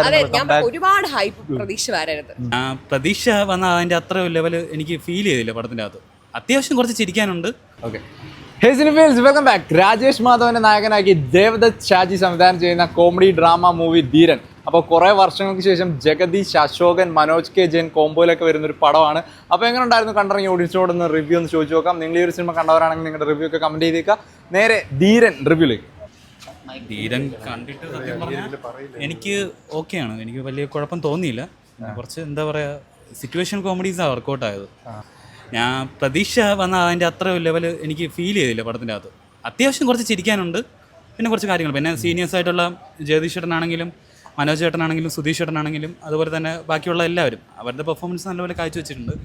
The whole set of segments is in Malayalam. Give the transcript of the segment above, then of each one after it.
അതെ, ഞാൻ ഒരുപാട് ഹൈപ്പ് പ്രതീക്ഷ വരരുത്. പ്രതീക്ഷ വന്ന അതിന്റെ അത്ര ലെവല് എനിക്ക് ഫീൽ ചെയ്തില്ല പടത്തിന്റെ അകത്ത്. അത്യാവശ്യം കുറച്ച് ചിരിക്കാനുണ്ട്. ഓക്കെ, ഹേ സിനിഫിൽസ്, വെൽക്കം ബാക്ക്. രാജേഷ് മാധവനെ നായകനാക്കി ദേവദത്ത് ഷാജി സംവിധാനം ചെയ്യുന്ന കോമഡി ഡ്രാമ മൂവി ധീരൻ. അപ്പോൾ കുറേ വർഷങ്ങൾക്ക് ശേഷം ജഗദീഷ്, അശോകൻ, മനോജ് കെ ജെയിൻ കോംബോയിലൊക്കെ വരുന്നൊരു പടമാണ്. അപ്പോൾ എങ്ങനെ ഉണ്ടായിരുന്നു കണ്ടിറങ്ങി ഓഡിയൻസിനോട് ഒന്ന് റിവ്യൂ ഒന്ന് ചോദിച്ചു നോക്കാം. നിങ്ങൾ ഈ ഒരു സിനിമ കണ്ടവരാണെങ്കിൽ നിങ്ങളുടെ റിവ്യൂ ഒക്കെ കമൻറ്റ് ചെയ്തേക്കുക. നേരെ ധീരൻ റിവ്യൂലേക്ക്. ധീരൻ കണ്ടിട്ട് സത്യം പറഞ്ഞാൽ എനിക്ക് ഓക്കെയാണ്, എനിക്ക് വലിയ കുഴപ്പം തോന്നിയില്ല. കുറച്ച് എന്താ പറയുക, സിറ്റുവേഷൻ കോമഡീസാണ് വർക്കൗട്ടായത്. ഞാൻ പ്രതീക്ഷ വന്ന അതിൻ്റെ അത്ര ലെവല് എനിക്ക് ഫീൽ ചെയ്തില്ല പടത്തിൻ്റെ അകത്ത്. അത്യാവശ്യം കുറച്ച് ചിരിക്കാനുണ്ട്, പിന്നെ കുറച്ച് കാര്യങ്ങൾ. പിന്നെ സീനിയേഴ്സായിട്ടുള്ള ജഗദീഷ് ചേട്ടനാണെങ്കിലും മനോജ് ചേട്ടനാണെങ്കിലും സുധീഷ് ചേട്ടനാണെങ്കിലും അതുപോലെ തന്നെ ബാക്കിയുള്ള എല്ലാവരും അവരുടെ പെർഫോമൻസ് നല്ലപോലെ കാഴ്ചവെച്ചിട്ടുണ്ട്.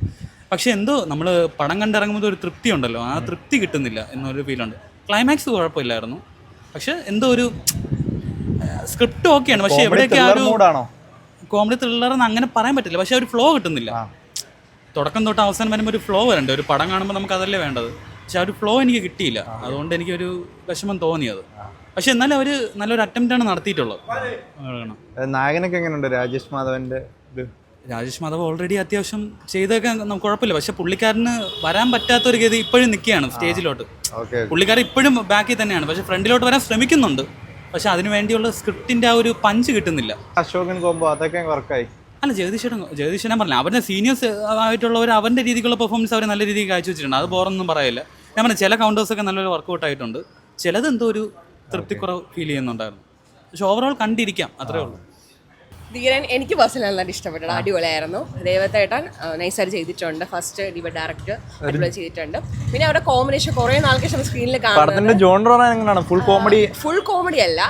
പക്ഷേ എന്തോ നമ്മൾ പടം കണ്ടിറങ്ങുമ്പോൾ ഒരു തൃപ്തി ഉണ്ടല്ലോ, ആ തൃപ്തി കിട്ടുന്നില്ല എന്നൊരു ഫീലുണ്ട്. ക്ലൈമാക്സ് കുഴപ്പമില്ലായിരുന്നു, പക്ഷെ എന്തോ ഒരു സ്ക്രിപ്റ്റ് ഓക്കെയാണ്, പക്ഷെ എവിടെയൊക്കെ ആ ഒരു കോമഡി ത്രില്ലറെന്ന് അങ്ങനെ പറയാൻ പറ്റില്ല. പക്ഷെ ഒരു ഫ്ലോ കിട്ടുന്നില്ല. തുടക്കം തൊട്ട് അവസാനം വരുമ്പോൾ ഒരു ഫ്ലോ വരണ്ടേ. ഒരു പടം കാണുമ്പോൾ നമുക്ക് അതല്ലേ വേണ്ടത്, പക്ഷെ ആ ഒരു ഫ്ലോ എനിക്ക് കിട്ടിയില്ല. അതുകൊണ്ട് എനിക്കൊരു വിഷമം തോന്നിയത്. പക്ഷെ എന്നാലും അവർ നല്ലൊരു അറ്റംപ്റ്റാണ് നടത്തിയിട്ടുള്ളത്. നായകനൊക്കെ എങ്ങനെയുണ്ട് രാജേഷ് മാധവന്റെ? രാജേഷ് മാധവ് ഓൾറെഡി അത്യാവശ്യം ചെയ്തൊക്കെ നമുക്ക് കുഴപ്പമില്ല. പക്ഷെ പുള്ളിക്കാരന് വരാൻ പറ്റാത്തൊരു ഗതി ഇപ്പോഴും നിൽക്കുകയാണ് സ്റ്റേജിലോട്ട്. പുള്ളിക്കാരൻ ഇപ്പോഴും ബാക്കിൽ തന്നെയാണ്, പക്ഷെ ഫ്രണ്ടിലോട്ട് വരാൻ ശ്രമിക്കുന്നുണ്ട്. പക്ഷെ അതിനു വേണ്ടിയുള്ള സ്ക്രിപ്റ്റിന്റെ ആ ഒരു പഞ്ച് കിട്ടുന്നില്ല. അശോകൻ കോംബോ അതൊക്കെ വർക്കായി. അല്ല, ജഗദീഷ് ഞാൻ പറഞ്ഞില്ല, അവരുടെ സീനിയേഴ്സ് ആയിട്ടുള്ളവർ അവരുടെ രീതിക്കുള്ള പെർഫോമൻസ് അവർ നല്ല രീതിയിൽ കാഴ്ചവെച്ചിട്ടുണ്ട്. അത് ബോറൊന്നും പറയില്ല. ഞാൻ പറഞ്ഞ ചില കൗണ്ടേഴ്സൊക്കെ നല്ലൊരു വർക്കൗട്ട് ആയിട്ടുണ്ട്. ചിലത് എന്തോ ഒരു തൃപ്തിക്കുറവ് ഫീൽ ചെയ്യുന്നുണ്ടായിരുന്നു. പക്ഷെ ഓവറോൾ കണ്ടിരിക്കാം, അത്രേ ഉള്ളൂ. ധീരൻ എനിക്ക് പേഴ്സണലി നന്നായിട്ട് ഇഷ്ടപ്പെട്ടു. അടിപൊളിയായിരുന്നു. ദേവത്തേട്ടൻ നൈസായിട്ട് ചെയ്തിട്ടുണ്ട്. ഫസ്റ്റ് ഡയറക്ടർ അടിപൊളി ചെയ്തിട്ടുണ്ട്. പിന്നെ അവരുടെ കോമ്പിനേഷൻ കുറേ നാൾക്ക് ശേഷം സ്ക്രീനിൽ കാണുന്നത് ഫുൾ കോമഡി അല്ല,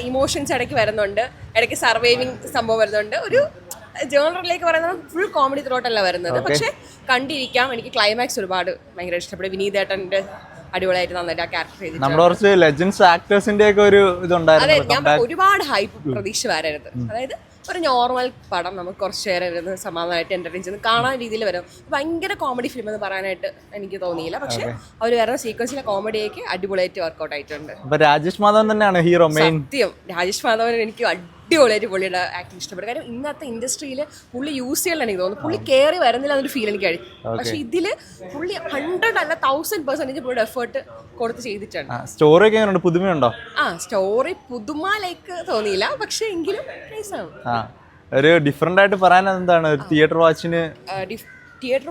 ഇമോഷൻസ് ഇടയ്ക്ക് വരുന്നുണ്ട്, ഇടയ്ക്ക് സർവൈവിങ് സംഭവം വരുന്നുണ്ട്. ഒരു ജേണറിലേക്ക് പറയുന്നത് ഫുൾ കോമഡി ത്രോട്ടല്ല വരുന്നത്. പക്ഷെ കണ്ടിരിക്കാം. എനിക്ക് ക്ലൈമാക്സ് ഒരുപാട് ഭയങ്കര ഇഷ്ടപ്പെട്ടു. വിനീതേട്ടൻ്റെ അടിപൊളിയായിട്ട് നന്നായിട്ട് ആ ക്യാരക്ടർ ചെയ്തിട്ടുണ്ട്. അതെ, ഞാൻ ഒരുപാട് ഹൈപ്പ് പ്രതീക്ഷ വരരുത്. അതായത് ഒരു നോർമൽ പടം നമുക്ക് കുറച്ച് നേരം ഇരുന്ന് സമാധാനമായിട്ട് എന്റർടൈൻ ചെയ്ത് കാണാൻ രീതിയിൽ വരും. ഭയങ്കര കോമഡി ഫിലിം എന്ന് പറയാനായിട്ട് എനിക്ക് തോന്നിയില്ല. പക്ഷെ അവർ വരുന്ന സീക്വൻസിലെ കോമഡിയൊക്കെ അടിപൊളിയായിട്ട് വർക്കൗട്ട് ആയിട്ടുണ്ട്. രാജേഷ് മാധവൻ തന്നെയാണ് ഹീറോ. സത്യം, രാജേഷ് മാധവൻ എനിക്ക് അടിപൊളിയായിട്ട് പുള്ളിയുടെ ആക്ടിങ് ഇഷ്ടപ്പെട്ടു. കാര്യം ഇന്നത്തെ ഇൻഡസ്ട്രിയിൽ പുള്ളി യൂസ് ചെയ്യാൻ എനിക്ക് തോന്നുന്നു. പുള്ളി കയറി വരുന്നില്ല എന്നൊരു ഫീൽ എനിക്ക് കഴിയും. പക്ഷെ ഇതില് പുള്ളി 100 അല്ല 1000% പുള്ളിയുടെ എഫേർട്ട് കൊടുത്ത് ചെയ്തിട്ടുണ്ട്. സ്റ്റോറി ഒക്കെ എങ്ങനെയുണ്ട്? പുതുമയുണ്ടോ? സ്റ്റോറി പുതുമയിലേക്ക് തോന്നിയില്ല, പക്ഷെ എങ്കിലും ഒരു ഡിഫറെന്റ് ആയിട്ട് പറയാൻ എന്താണ് തിയേറ്റർ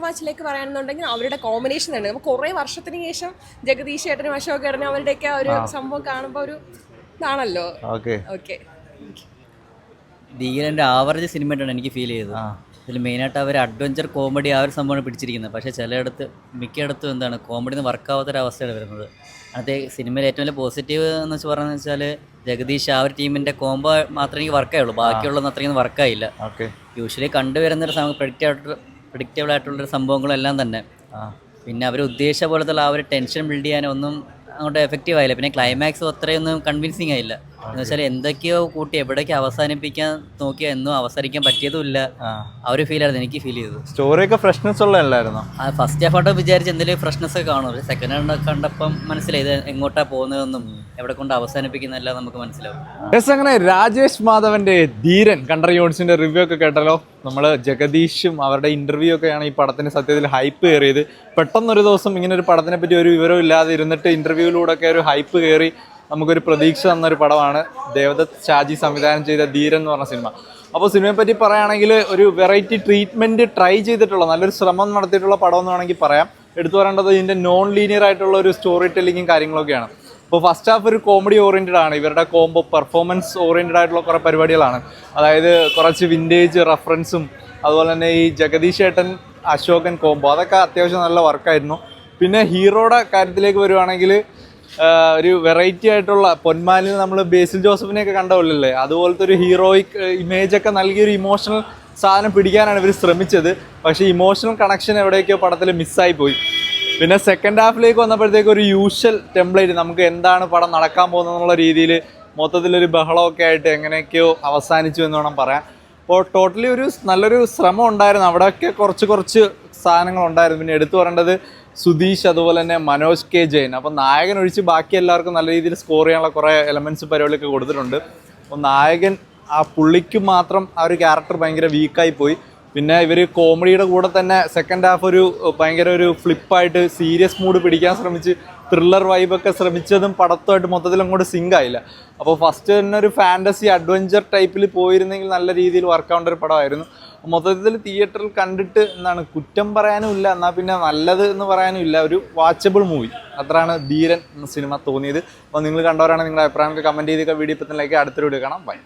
വാച്ചിലേക്ക് പറയാനെന്നുണ്ടെങ്കിൽ അവരുടെ കോമ്പിനേഷൻ തന്നെ നമുക്ക് കുറേ വർഷത്തിന് ശേഷം ജഗദീഷ് ചേട്ടനും അശോക് ചേട്ടനും അവരുടെയൊക്കെ ഒരു സംഭവം കാണുമ്പോൾ ഒരു ഇതാണല്ലോ. ഓക്കെ, ധീരൻ്റെ ആവറേജ് സിനിമയായിട്ടാണ് എനിക്ക് ഫീൽ ചെയ്തത്. ഇതിൽ മെയിനായിട്ട് അവർ അഡ്വഞ്ചർ കോമഡി ആ ഒരു സംഭവമാണ് പിടിച്ചിരിക്കുന്നത്. പക്ഷേ ചിലയിടത്ത് മിക്കയിടത്തും എന്താണ് കോമഡി നിന്ന് വർക്കാവാത്തൊരവസ്ഥയാണ് വരുന്നത്. അതേ സിനിമയിൽ ഏറ്റവും വലിയ പോസിറ്റീവ് എന്ന് പറയുന്നത് വെച്ചാൽ ജഗദീഷ് ആ ഒരു ടീമിൻ്റെ കോംബോ മാത്രമേ എനിക്ക് വർക്കായുള്ളൂ. ബാക്കിയുള്ളതൊന്നും അത്രയും വർക്കായില്ല. യൂഷ്വലി കണ്ടുവരുന്നൊരു പ്രിഡിക്റ്റബിൾ ആയിട്ടുള്ളൊരു സംഭവങ്ങളെല്ലാം തന്നെ. പിന്നെ അവർ ഉദ്ദേശിച്ച പോലത്തുള്ള ആ ഒരു ടെൻഷൻ ബിൽഡ് ചെയ്യാനൊന്നും അങ്ങോട്ട് എഫക്റ്റീവ് ആയില്ല. പിന്നെ ക്ലൈമാക്സും അത്രയൊന്നും കൺവിൻസിങ് ആയില്ല. എന്ന് വെച്ചാൽ എന്തൊക്കെയോ കൂട്ടി എവിടേക്ക് അവസാനിപ്പിക്കാൻ നോക്കിയാൽ എന്നും അവസാനിക്കാൻ പറ്റിയതുമില്ല. ആ ഒരു ഫീലായിരുന്നു എനിക്ക് ഫീൽ ചെയ്തത്. സ്റ്റോറിയൊക്കെ ഫ്രഷ്നെസ് ഉള്ളതല്ലായിരുന്നു. ഫസ്റ്റ് ഹാഫ് ആയിട്ട് വിചാരിച്ച് എന്തെങ്കിലും ഫ്രഷ്നെസ് ഒക്കെ കാണും. സെക്കൻഡ് ഹാഫ് കണ്ടപ്പം മനസ്സിലായി ഇത് എങ്ങോട്ടാണ് പോകുന്നതെന്നും എവിടെ കൊണ്ട് അവസാനിപ്പിക്കുന്നതെല്ലാം നമുക്ക് മനസ്സിലാവും. അങ്ങനെ രാജേഷ് മാധവന്റെ ധീരൻ കണ്ടറി ഓഡിയൻസിന്റെ റിവ്യൂ ഒക്കെ കേട്ടല്ലോ. നമ്മൾ ജഗദീഷും അവരുടെ ഇന്റർവ്യൂ ഒക്കെയാണ് ഈ പടത്തിന് സത്യത്തിൽ ഹൈപ്പ് കയറിയത്. പെട്ടെന്നൊരു ദിവസം ഇങ്ങനെ ഒരു പടത്തിനെ പറ്റി ഒരു വിവരവും ഇല്ലാതെ ഇരുന്നിട്ട് ഇന്റർവ്യൂവിലൂടെ ഒക്കെ ഒരു ഹൈപ്പ് കയറി നമുക്കൊരു പ്രതീക്ഷ തന്നൊരു പടമാണ് ദേവദത്ത് ഷാജി സംവിധാനം ചെയ്ത ധീരൻ എന്ന് പറഞ്ഞ സിനിമ. അപ്പോൾ സിനിമയെ പറ്റി പറയുകയാണെങ്കിൽ ഒരു വെറൈറ്റി ട്രീറ്റ്മെൻറ്റ് ട്രൈ ചെയ്തിട്ടുള്ള നല്ലൊരു ശ്രമം നടത്തിയിട്ടുള്ള പടം എന്ന് വേണമെങ്കിൽ പറയാം. എടുത്തു പറയേണ്ടത് ഇതിൻ്റെ നോൺ ലീനിയർ ആയിട്ടുള്ള ഒരു സ്റ്റോറി ടെല്ലിങ്ങും കാര്യങ്ങളൊക്കെയാണ്. അപ്പോൾ ഫസ്റ്റ് ഹാഫ് ഒരു കോമഡി ഓറിയൻറ്റഡ് ആണ്. ഇവരുടെ കോംബോ പെർഫോമൻസ് ഓറിയൻറ്റഡ് ആയിട്ടുള്ള കുറേ പരിപാടികളാണ്. അതായത് കുറച്ച് വിൻറ്റേജ് റെഫറൻസും അതുപോലെ തന്നെ ഈ ജഗദീഷ് ചേട്ടൻ അശോകൻ കോംബോ അതൊക്കെ അത്യാവശ്യം നല്ല വർക്കായിരുന്നു. പിന്നെ ഹീറോയുടെ കാര്യത്തിലേക്ക് വരുവാണെങ്കിൽ ഒരു വെറൈറ്റി ആയിട്ടുള്ള പൊന്മാലിൽ നമ്മൾ ബേസിൽ ജോസഫിനെയൊക്കെ കണ്ടപോലല്ലേ അതുപോലത്തെ ഒരു ഹീറോയിക് ഇമേജൊക്കെ നൽകിയൊരു ഇമോഷണൽ സാധനം പിടിക്കാനാണ് ഇവർ ശ്രമിച്ചത്. പക്ഷേ ഇമോഷണൽ കണക്ഷൻ എവിടെയൊക്കെയോ പടത്തിൽ മിസ്സായി പോയി. പിന്നെ സെക്കൻഡ് ഹാഫിലേക്ക് വന്നപ്പോഴത്തേക്ക് ഒരു യൂഷ്വൽ ടെംപ്ലേറ്റ് നമുക്ക് എന്താണ് പടം നടക്കാൻ പോകുന്നതെന്നുള്ള രീതിയിൽ മൊത്തത്തിലൊരു ബഹളമൊക്കെ ആയിട്ട് എങ്ങനെയൊക്കെയോ അവസാനിച്ചു എന്ന് വേണം പറയാൻ. അപ്പോൾ ടോട്ടലി ഒരു നല്ലൊരു ശ്രമം ഉണ്ടായിരുന്നു. അവിടെയൊക്കെ കുറച്ച് സാധനങ്ങൾ ഉണ്ടായിരുന്നു. പിന്നെ എടുത്തു പറയേണ്ടത് സുധീഷ് അതുപോലെ തന്നെ മനോജ് കെ ജെയിൻ. അപ്പം നായകൻ ഒഴിച്ച് ബാക്കി എല്ലാവർക്കും നല്ല രീതിയിൽ സ്കോർ ചെയ്യാനുള്ള കുറേ എലമെൻറ്റ്സ് പരിപാടിയൊക്കെ കൊടുത്തിട്ടുണ്ട്. അപ്പോൾ നായകൻ ആ പുള്ളിക്ക് മാത്രം ആ ഒരു ക്യാരക്ടർ ഭയങ്കര വീക്കായി പോയി. പിന്നെ ഇവർ കോമഡിയുടെ കൂടെ തന്നെ സെക്കൻഡ് ഹാഫ് ഒരു ഭയങ്കര ഒരു ഫ്ലിപ്പായിട്ട് സീരിയസ് മൂഡ് പിടിക്കാൻ ശ്രമിച്ച് ത്രില്ലർ വൈബൊക്കെ ശ്രമിച്ചതും പടത്തുമായിട്ട് മൊത്തത്തിൽ അങ്ങോട്ട് സിങ്ക് ആയില്ല. അപ്പോൾ ഫസ്റ്റ് തന്നെ ഒരു ഫാൻറ്റസി അഡ്വഞ്ചർ ടൈപ്പിൽ പോയിരുന്നെങ്കിൽ നല്ല രീതിയിൽ വർക്കാവേണ്ട ഒരു പടമായിരുന്നു. മൊത്തത്തിൽ തിയേറ്ററിൽ കണ്ടിട്ട് എന്താണ് കുറ്റം പറയാനും ഇല്ല, എന്നാൽ പിന്നെ നല്ലത് എന്ന് പറയാനും ഇല്ല, ഒരു വാച്ചബിൾ മൂവി. അത്രയാണ് ധീരൻ എന്ന സിനിമ തോന്നിയത്. അപ്പോൾ നിങ്ങൾ കണ്ടവരാണ് നിങ്ങളുടെ അഭിപ്രായമൊക്കെ കമൻറ്റ് ചെയ്തൊക്കെ വീഡിയോ ഇപ്പം തന്നെ അടുത്തൊരു വീഡിയോ കാണാം. ബൈ.